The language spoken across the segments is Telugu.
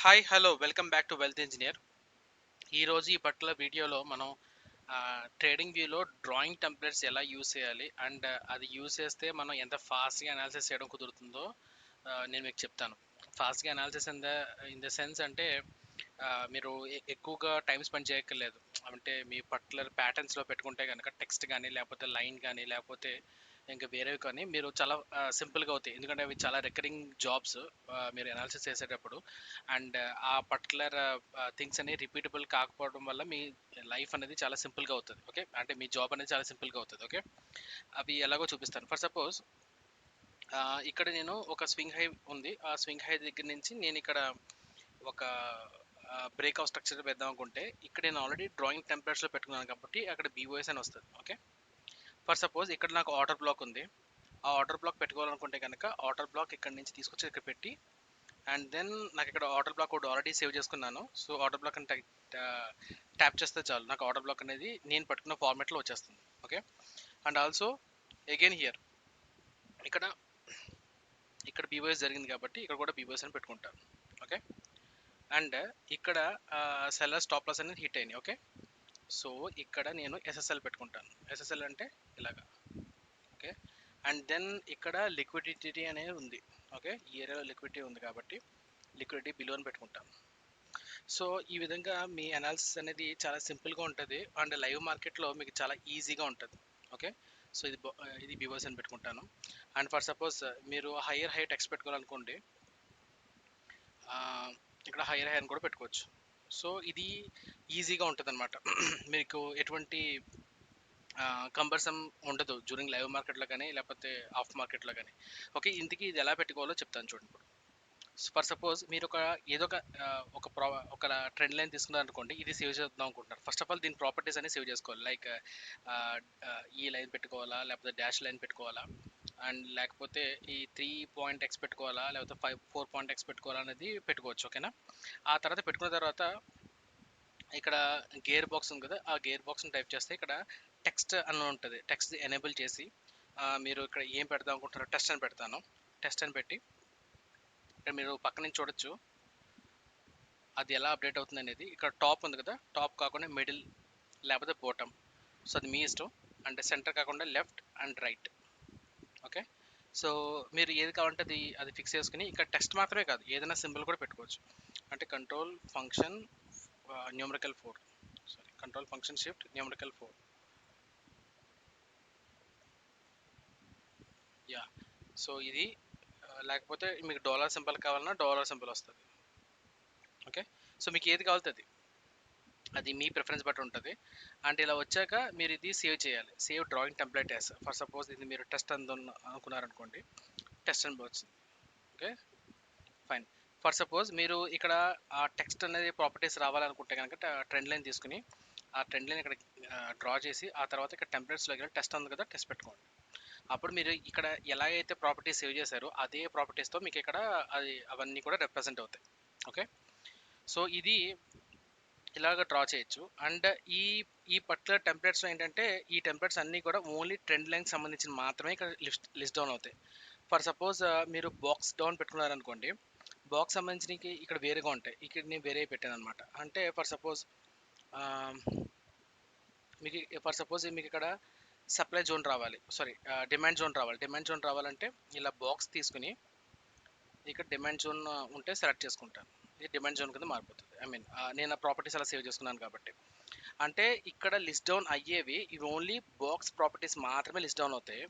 Hi hello welcome back to wealth engineer. ఈరోజు ఈ పర్టికులర్ వీడియోలో మనం ట్రేడింగ్ వ్యూలో డ్రాయింగ్ టెంప్లెట్స్ ఎలా యూస్ చేయాలి అండ్ అది యూస్ చేస్తే మనం ఎంత ఫాస్ట్గా అనాలిసిస్ చేయడం కుదురుతుందో నేను మీకు చెప్తాను. ఫాస్ట్గా అనాలిసిస్ ఇన్ ద సెన్స్ అంటే మీరు ఎక్కువగా టైం స్పెండ్ చేయక్కర్లేదు. అంటే మీ పర్టికులర్ ప్యాటర్న్స్లో పెట్టుకుంటే కనుక టెక్స్ట్ కానీ లేకపోతే లైన్ కానీ లేకపోతే ఇంకా వేరేవి కానీ మీరు చాలా సింపుల్గా అవుతాయి. ఎందుకంటే అవి చాలా రికరింగ్ జాబ్స్ మీరు అనాలిసిస్ చేసేటప్పుడు. అండ్ ఆ పర్టికులర్ థింగ్స్ అనేవి రిపీటబుల్ కాకపోవడం వల్ల మీ లైఫ్ అనేది చాలా సింపుల్గా అవుతుంది. ఓకే, అంటే మీ జాబ్ అనేది చాలా సింపుల్గా అవుతుంది. ఓకే, అవి ఎలాగో చూపిస్తాను. ఫర్ సపోజ్ ఇక్కడ నేను ఒక స్వింగ్ హై ఉంది. ఆ స్వింగ్ హై దగ్గర నుంచి నేను ఇక్కడ ఒక బ్రేక్అవుట్ స్ట్రక్చర్ వేద్దాం అనుకుంటే ఇక్కడ నేను ఆల్రెడీ డ్రాయింగ్ టెంప్లెట్స్లో పెట్టుకున్నాను కాబట్టి అక్కడ బీఓఎస్ అని వస్తుంది. ఓకే, ఫర్ సపోజ్ ఇక్కడ నాకు ఆర్డర్ బ్లాక్ ఉంది. ఆ ఆర్డర్ బ్లాక్ పెట్టుకోవాలనుకుంటే కనుక ఆర్డర్ బ్లాక్ ఇక్కడ నుంచి తీసుకొచ్చి ఇక్కడ పెట్టి అండ్ దెన్ నాకు ఇక్కడ ఆర్డర్ బ్లాక్ ఒకటి ఆల్రెడీ సేవ్ చేసుకున్నాను. సో ఆర్డర్ బ్లాక్ అని ట్యాప్ చేస్తే చాలు నాకు ఆర్డర్ బ్లాక్ అనేది నేను పట్టుకున్న ఫార్మాట్లో వచ్చేస్తుంది. Okay, and also again here ఇక్కడ ఇక్కడ బీఓఎస్ జరిగింది కాబట్టి ఇక్కడ కూడా బీఓఎస్ అని పెట్టుకుంటాను. ఓకే, అండ్ ఇక్కడ సెల్లర్ స్టాప్ లాస్ అనేది హిట్ అయింది. ఓకే, సో ఇక్కడ నేను ఎస్ఎస్ఎల్ పెట్టుకుంటాను. ఎస్ఎస్ఎల్ అంటే ఇలాగా. ఓకే, అండ్ దెన్ ఇక్కడ లిక్విడిటీ అనేది ఉంది. ఓకే, ఈ ఏరియాలో లిక్విడిటీ ఉంది కాబట్టి లిక్విడిటీ బిలో అని పెట్టుకుంటాను. సో ఈ విధంగా మీ అనాలిసిస్ అనేది చాలా సింపుల్గా ఉంటుంది అండ్ లైవ్ మార్కెట్లో మీకు చాలా ఈజీగా ఉంటుంది. ఓకే, సో ఇది బీవర్స్ అని పెట్టుకుంటాను. అండ్ ఫర్ సపోజ్ మీరు హైయర్ హైట్ ఎక్స్ పెట్టుకోవాలనుకోండి, ఇక్కడ హైయర్ హై అని కూడా పెట్టుకోవచ్చు. సో ఇది ఈజీగా ఉంటుంది అనమాట. మీకు ఎటువంటి కంపల్సమ్ ఉండదు డ్యూరింగ్ లైవ్ మార్కెట్లో కానీ లేకపోతే ఆఫ్ మార్కెట్లో కానీ. ఓకే, ఇందుకు ఇది ఎలా పెట్టుకోవాలో చెప్తాను చూడండి. ఇప్పుడు ఫర్ సపోజ్ మీరు ఏదో ఒక ట్రెండ్ లైన్ తీసుకున్నారు అనుకోండి, ఇది సేవ్ చేద్దాం అనుకుంటున్నారు. ఫస్ట్ ఆఫ్ ఆల్ దీని ప్రాపర్టీస్ అనేది సేవ్ చేసుకోవాలి. లైక్ ఈ లైన్ పెట్టుకోవాలా లేకపోతే డాష్ లైన్ పెట్టుకోవాలా అండ్ లేకపోతే ఈ 3.x పెట్టుకోవాలా లేకపోతే 4.x పెట్టుకోవాలా అనేది పెట్టుకోవచ్చు. ఓకేనా, ఆ తర్వాత పెట్టుకున్న తర్వాత ఇక్కడ గేర్ బాక్స్ ఉంది కదా, ఆ గేర్ బాక్స్ని టైప్ చేస్తే ఇక్కడ టెక్స్ట్ అని ఉంటుంది. టెక్స్ట్ ఎనేబుల్ చేసి మీరు ఇక్కడ ఏం పెడదాం అనుకుంటున్నారో టెస్ట్ అని పెడతాను. టెస్ట్ అని పెట్టి ఇక్కడ మీరు పక్క నుంచి చూడొచ్చు అది ఎలా అప్డేట్ అవుతుంది అనేది. ఇక్కడ టాప్ ఉంది కదా, టాప్ కాకుండా మిడిల్ లేకపోతే బాటమ్, సో అది మీ ఇష్టం. అంటే సెంటర్ కాకుండా left and right. Okay, so మీరు ఏది కావాలంటే అది ఫిక్స్ చేసుకుని ఇక్కడ టెక్స్ట్ మాత్రమే కాదు ఏదైనా సింబల్ కూడా పెట్టుకోవచ్చు. అంటే control function numerical 4, sorry control function shift numerical 4. Yeah, so ఇది లేకపోతే మీకు డాలర్ సింబల్ కావాలన్నా డాలర్ సింబల్ వస్తుంది. ఓకే, సో మీకు ఏది కావాలంటే అది మీ ప్రిఫరెన్స్ బట్టి ఉంటుంది. అండ్ ఇలా వచ్చాక మీరు ఇది సేవ్ చేయాలి. Save drawing template as. For suppose ఇది మీరు టెస్ట్ అనుకున్నారనుకోండి, టెస్ట్ అని వచ్చింది. Okay, fine. ఫర్ సపోజ్ మీరు ఇక్కడ ఆ టెక్స్ట్ అనేది ప్రాపర్టీస్ రావాలనుకుంటే కనుక ట్రెండ్ లైన్ తీసుకుని ఆ ట్రెండ్ లైన్ ఇక్కడ డ్రా చేసి ఆ తర్వాత ఇక్కడ టెంప్లెట్స్లో టెస్ట్ ఉంది కదా, టెస్ట్ పెట్టుకోండి. అప్పుడు మీరు ఇక్కడ ఎలాగైతే ప్రాపర్టీస్ సేవ్ చేశారో అదే ప్రాపర్టీస్తో మీకు ఇక్కడ అవన్నీ కూడా రిప్రజెంట్ అవుతాయి. ఓకే, సో ఇది ఇలాగ డ్రా చేయొచ్చు. అండ్ ఈ ఈ పర్టికులర్ టెంప్లెట్స్లో ఏంటంటే ఈ టెంప్లెట్స్ అన్నీ కూడా ఓన్లీ ట్రెండ్ లైన్కి సంబంధించిన మాత్రమే ఇక్కడ లిస్ట్ డౌన్ అవుతాయి. ఫర్ సపోజ్ మీరు బాక్స్ డౌన్ పెట్టుకున్నారనుకోండి, బాక్స్ సంబంధించి ఇక్కడ వేరేగా ఉంటాయి. ఇక్కడ నేను వేరే పెట్టాను అనమాట. అంటే ఫర్ సపోజ్ మీకు ఇక్కడ సప్లై జోన్ రావాలి, సారీ డిమాండ్ జోన్ రావాలి. డిమాండ్ జోన్ రావాలంటే ఇలా బాక్స్ తీసుకుని ఇక్కడ డిమాండ్ జోన్ ఉంటే సెలెక్ట్ చేసుకుంటాను. ఇది డిమాండ్ జోన్ కింద మారిపోతుంది. ఐ మీన్ నేను ఆ ప్రాపర్టీస్ అలా సేవ్ చేసుకున్నాను కాబట్టి. అంటే ఇక్కడ లిస్ట్ డౌన్ అయ్యేవి ఇవి ఓన్లీ బాక్స్ ప్రాపర్టీస్ మాత్రమే లిస్ట్ డౌన్ అవుతాయి.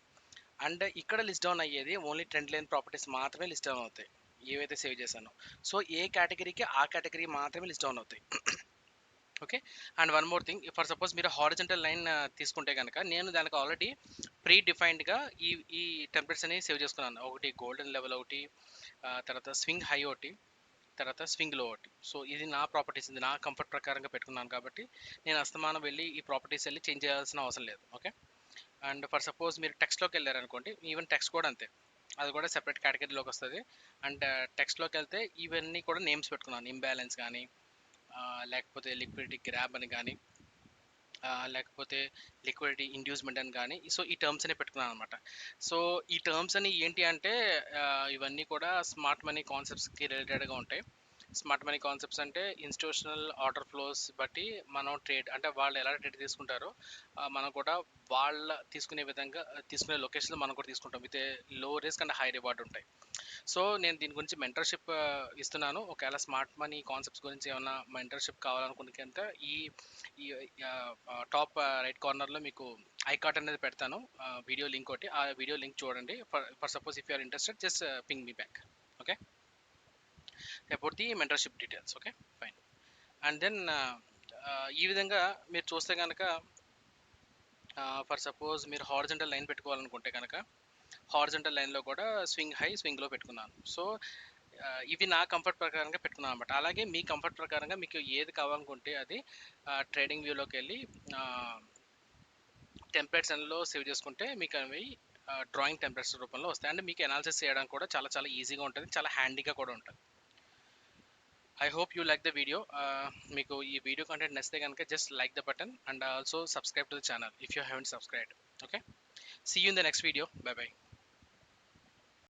అండ్ ఇక్కడ లిస్ట్ డౌన్ అయ్యేది ఓన్లీ ట్రెండ్ లైన్ ప్రాపర్టీస్ మాత్రమే లిస్ట్ డౌన్ అవుతాయి ఏవైతే సేవ్ చేశానో. సో ఏ కేటగిరీకి ఆ కేటగిరీ మాత్రమే లిస్ట్ డౌన్ అవుతాయి. Okay, and one more thing, for suppose మీరు హారిజంటల్ లైన్ తీసుకుంటే కనుక నేను దానికి ఆల్రెడీ ప్రీ డిఫైన్డ్గా ఈ టెంప్లెట్స్ అనేవి సేవ్ చేసుకున్నాను. ఒకటి గోల్డెన్ లెవెల్, ఒకటి తర్వాత స్వింగ్ హై, ఒకటి తర్వాత స్వింగ్ లో ఒకటి. సో ఇది నా ప్రాపర్టీస్, ఇది నా కంఫర్ట్ ప్రకారంగా పెట్టుకున్నాను కాబట్టి నేను అస్తమానం వెళ్ళి ఈ ప్రాపర్టీస్ వెళ్ళి చేంజ్ చేయాల్సిన అవసరం లేదు. ఓకే, అండ్ ఫర్ సపోజ్ మీరు టెక్స్ట్లోకి వెళ్ళారనుకోండి, ఈవెన్ టెక్స్ట్ కూడా అంతే, అది కూడా సెపరేట్ కేటగిరీలోకి వస్తుంది. అండ్ టెక్స్ట్లోకి వెళ్తే ఇవన్నీ కూడా నేమ్స్ పెట్టుకున్నాను. ఇంబ్యాలెన్స్ కానీ లేకపోతే లిక్విడిటీ గ్రాబ్ అని కానీ లేకపోతే లిక్విడిటీ ఇండ్యూస్మెంట్ అని కానీ, సో ఈ టర్మ్స్ అనే పెట్టుకున్నాను అనమాట. సో ఈ టర్మ్స్ అని ఏంటి అంటే ఇవన్నీ కూడా స్మార్ట్ మనీ కాన్సెప్ట్స్కి రిలేటెడ్గా ఉంటాయి. స్మార్ట్ మనీ కాన్సెప్ట్స్ అంటే ఇన్స్టిట్యూషనల్ ఆర్డర్ ఫ్లోస్ బట్టి మనం ట్రేడ్ అంటే వాళ్ళు ఎలా ట్రేడ్ తీసుకుంటారో మనం కూడా వాళ్ళ తీసుకునే విధంగా తీసుకునే లొకేషన్లో మనం కూడా తీసుకుంటాం విత్ లో రిస్క్ అండ్ హై రివార్డ్ ఉంటాయి. సో నేను దీని గురించి మెంటర్షిప్ ఇస్తున్నాను. ఒకవేళ స్మార్ట్ మనీ కాన్సెప్ట్స్ గురించి ఏమైనా మెంటర్షిప్ కావాలనుకుంటే కనుక ఈ ఈ టాప్ రైట్ కార్నర్లో మీకు ఐ కార్డ్ అనేది పెడతాను, వీడియో లింక్ ఒకటి. ఆ వీడియో లింక్ చూడండి. For suppose if you are interested just ping me back. Okay, about the mentorship details. Okay, fine. And then ఈ విధంగా మీరు చూస్తే కనుక ఫర్ సపోజ్ మీరు హారిజంటల్ లైన్ పెట్టుకోవాలనుకుంటే కనుక హారిజంటల్ లైన్లో కూడా స్వింగ్ హై స్వింగ్ లో పెట్టుకున్నాను. సో ఇవి నా కంఫర్ట్ ప్రకారంగా పెట్టుకున్నాను అనమాట. అలాగే మీ కంఫర్ట్ ప్రకారంగా మీకు ఏది కావాలనుకుంటే అది ట్రేడింగ్ వ్యూలోకి వెళ్ళి టెంప్లెట్స్ లో సేవ్ చేసుకుంటే మీకు అవి డ్రాయింగ్ టెంప్లెట్స్ రూపంలో వస్తాయి. అండ్ మీకు అనాలిసిస్ చేయడానికి కూడా చాలా చాలా ఈజీగా ఉంటుంది, చాలా హ్యాండీగా కూడా ఉంటుంది. I hope you like the video. మీకు ఈ వీడియో కంటెంట్ నచ్చితే కనుక just like the button and also subscribe to the channel if you haven't subscribed. Okay, see you in the next video. Bye by.